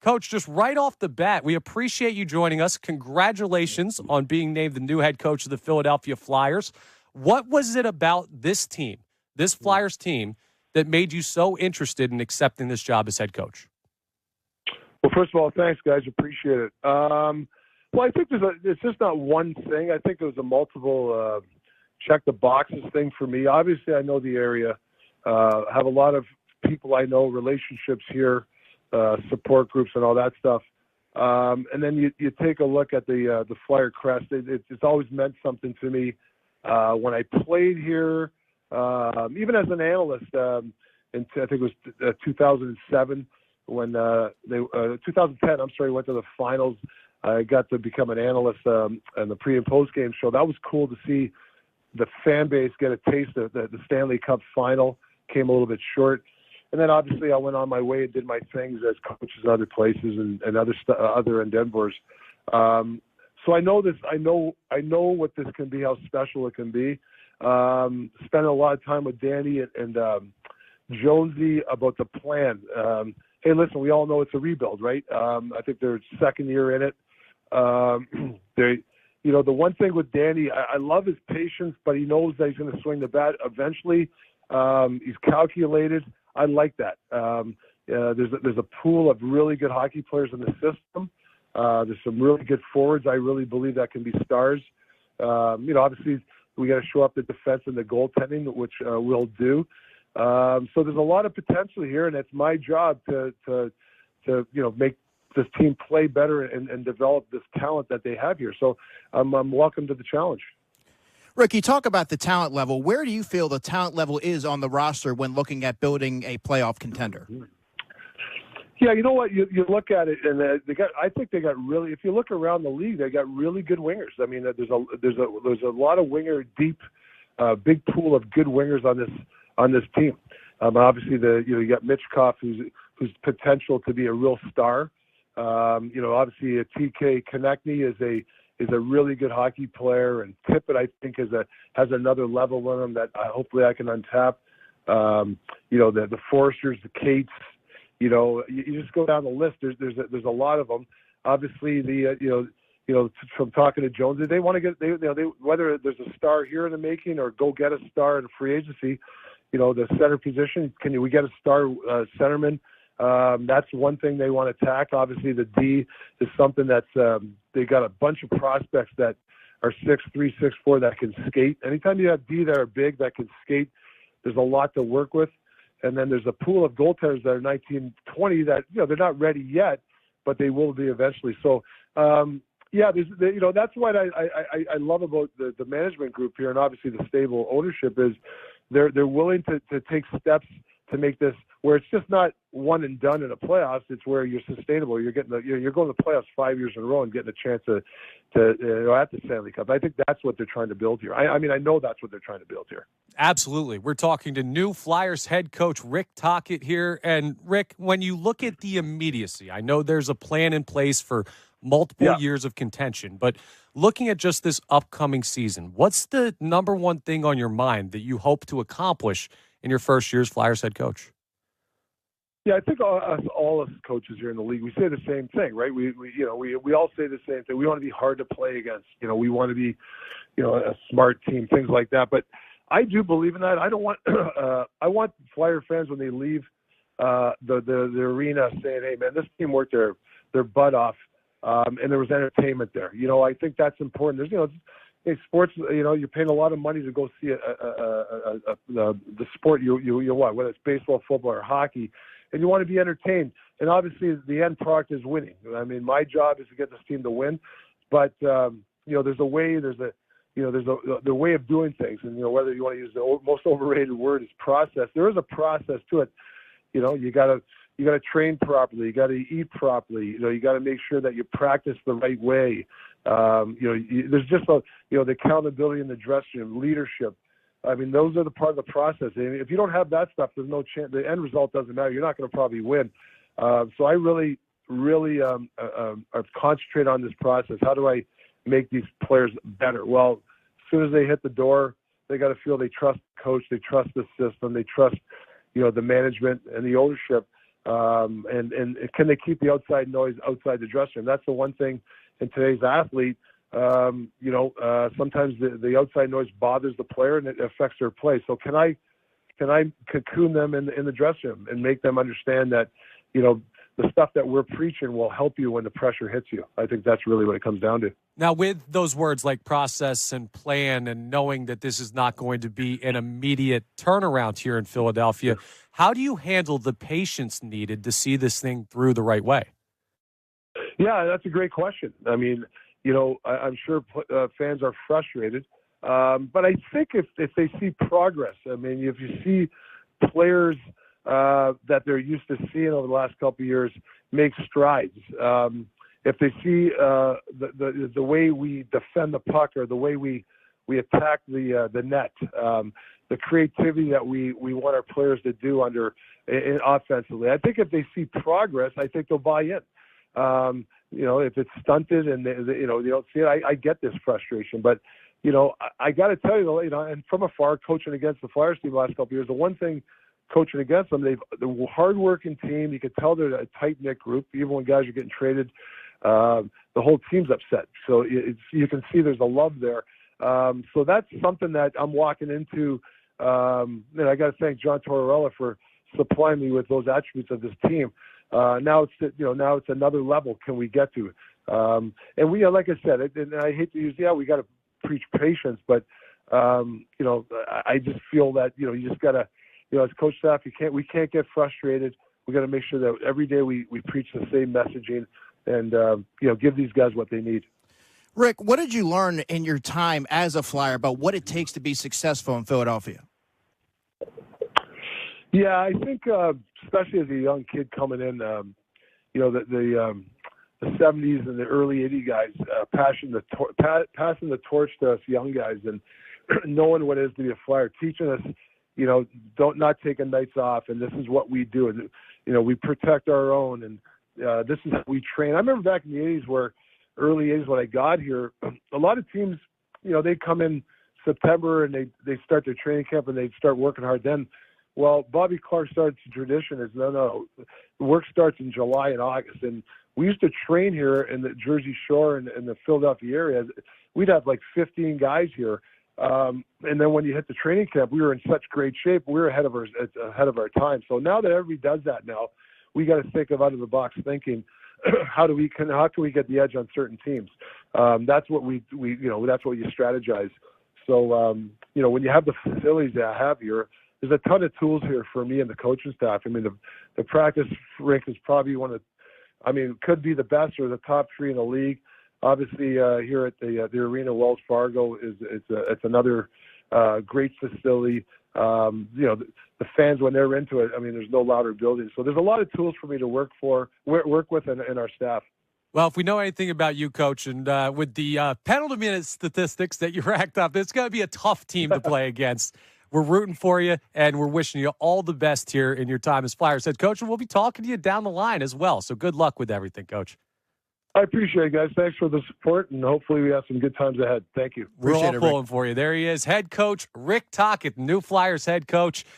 Coach, just right off the bat, we appreciate you joining us. Congratulations on being named the new head coach of the Philadelphia Flyers. What was it about this team, this Flyers team, that made you so interested in accepting this job as head coach? Well, first of all, thanks, guys. Appreciate it. Well, I think it's just not one thing. I think it was a multiple check the boxes thing for me. Obviously, I know the area, have a lot of people I know, relationships here, support groups and all that stuff. And then you take a look at the Flyer crest. It's always meant something to me. When I played here, even as an analyst, I think it was 2007 when 2010. I'm sorry, went to the finals. I got to become an analyst in the pre and post game show. That was cool to see the fan base get a taste of the Stanley Cup final. Came a little bit short. And then obviously I went on my way and did my things as coaches in other places and other endeavors. So I know this. I know what this can be, how special it can be. Spent a lot of time with Danny and Jonesy about the plan. Hey, listen, we all know it's a rebuild, right? I think they're second year in it. The one thing with Danny, I love his patience, but he knows that he's going to swing the bat eventually. He's calculated. I like that. There's a pool of really good hockey players in the system. There's some really good forwards. I really believe that can be stars. Obviously we got to show up the defense and the goaltending, which we'll do. So there's a lot of potential here, and it's my job to make this team play better and develop this talent that they have here. So I'm welcome to the challenge. Rick, you talk about the talent level. Where do you feel the talent level is on the roster when looking at building a playoff contender? Yeah, you know what? You look at it, and I think they got really. If you look around the league, they got really good wingers. I mean, there's a lot of winger deep, big pool of good wingers on this team. Obviously, you got Mitchkoff, who's potential to be a real star. Obviously, TK Konechny is a really good hockey player, and Tippett, I think, has another level in him that hopefully I can untap. The Foresters, the Cates, you just go down the list. There's a lot of them. Obviously, from talking to Jones, they want to get whether there's a star here in the making or go get a star in free agency. The center position, we get a star centerman? That's one thing they want to attack. Obviously, the D is something that's they got a bunch of prospects that are 6'3", 6'4" that can skate. Anytime you have D that are big that can skate, there's a lot to work with. And then there's a pool of goaltenders that are 19, 20 that they're not ready yet, but they will be eventually. So that's what I love about the management group here, and obviously the stable ownership is they're willing to take steps to make this where it's just not one and done in the playoffs. It's where you're sustainable. You're getting you're going to the playoffs 5 years in a row and getting a chance to at the Stanley Cup. I think that's what they're trying to build here. I know that's what they're trying to build here. Absolutely. We're talking to new Flyers head coach Rick Tocchet here. And Rick, when you look at the immediacy, I know there's a plan in place for multiple years of contention, but looking at just this upcoming season, what's the number one thing on your mind that you hope to accomplish in your first year as Flyers head coach? Yeah, I think all us coaches here in the league, we say the same thing, right? We all say the same thing. We want to be hard to play against. We want to be, a smart team, things like that. But I do believe in that. I don't want. I want Flyer fans when they leave the arena saying, "Hey, man, this team worked their butt off, and there was entertainment there." I think that's important. There's, sports. You're paying a lot of money to go see the sport you want, whether it's baseball, football, or hockey. And you want to be entertained. And obviously the end product is winning. I mean, my job is to get this team to win, but there's a way, there's the way of doing things. And whether you want to use the most overrated word is process. There is a process to it. You got to train properly. You got to eat properly. You got to make sure that you practice the right way. There's just the accountability in the dressing room, leadership. I mean, those are the part of the process. And if you don't have that stuff, there's no chance. The end result doesn't matter. You're not going to probably win. So I really concentrate on this process. How do I make these players better? Well, as soon as they hit the door, they got to feel they trust the coach, they trust the system, they trust, the management and the ownership. and can they keep the outside noise outside the dressing room? That's the one thing in today's athlete. Sometimes the outside noise bothers the player and it affects their play. So can I cocoon them in the dressing room and make them understand that, the stuff that we're preaching will help you when the pressure hits you? I think that's really what it comes down to. Now, with those words like process and plan and knowing that this is not going to be an immediate turnaround here in Philadelphia, how do you handle the patience needed to see this thing through the right way? Yeah, that's a great question. I mean, I'm sure fans are frustrated, but I think if they see progress, I mean, if you see players that they're used to seeing over the last couple of years make strides, if they see the way we defend the puck or the way we attack the net, the creativity that we want our players to do offensively, I think if they see progress, I think they'll buy in. If it's stunted and they don't see it, I get this frustration. But I got to tell you, and from afar, coaching against the Flyers team the last couple of years, the one thing coaching against them, the hard-working team. You could tell they're a tight-knit group. Even when guys are getting traded, the whole team's upset. So you can see there's a love there. So that's something that I'm walking into. And I got to thank John Tortorella for supplying me with those attributes of this team. Now it's another level. Can we get to? And we, like I said, and I hate to use, we got to preach patience, but I just feel that you just got to, as coach staff, we can't get frustrated. We got to make sure that every day we preach the same messaging and give these guys what they need. Rick, what did you learn in your time as a Flyer about what it takes to be successful in Philadelphia? Yeah, I think especially as a young kid coming in, the 70s and the early 80s guys passing the torch to us young guys and knowing what it is to be a Flyer, teaching us, not taking nights off, and this is what we do, and we protect our own, and this is how we train. I remember back in the 80s, early 80s when I got here, a lot of teams, they'd come in September and they start their training camp and they'd start working hard then. Well, Bobby Clark started the tradition is no, the work starts in July and August. And we used to train here in the Jersey Shore and the Philadelphia area. We'd have like 15 guys here. And then when you hit the training camp, we were in such great shape. We were ahead of our time. So now that everybody does that now, we got to think of out of the box thinking. How can we get the edge on certain teams? That's what we that's what you strategize. So when you have the facilities that I have here, there's a ton of tools here for me and the coaching staff. I mean, the practice rink is probably could be the best or the top 3 in the league. Obviously, here at the arena, Wells Fargo it's another great facility. The fans when they're into it, there's no louder building. So there's a lot of tools for me to work with and our staff. Well, if we know anything about you, Coach, and with the penalty minute statistics that you racked up, it's going to be a tough team to play against. We're rooting for you, and we're wishing you all the best here in your time as Flyers head coach, and we'll be talking to you down the line as well. So good luck with everything, Coach. I appreciate it, guys. Thanks for the support, and hopefully we have some good times ahead. Thank you. We're all pulling for you. There he is, head coach Rick Tocchet, new Flyers head coach.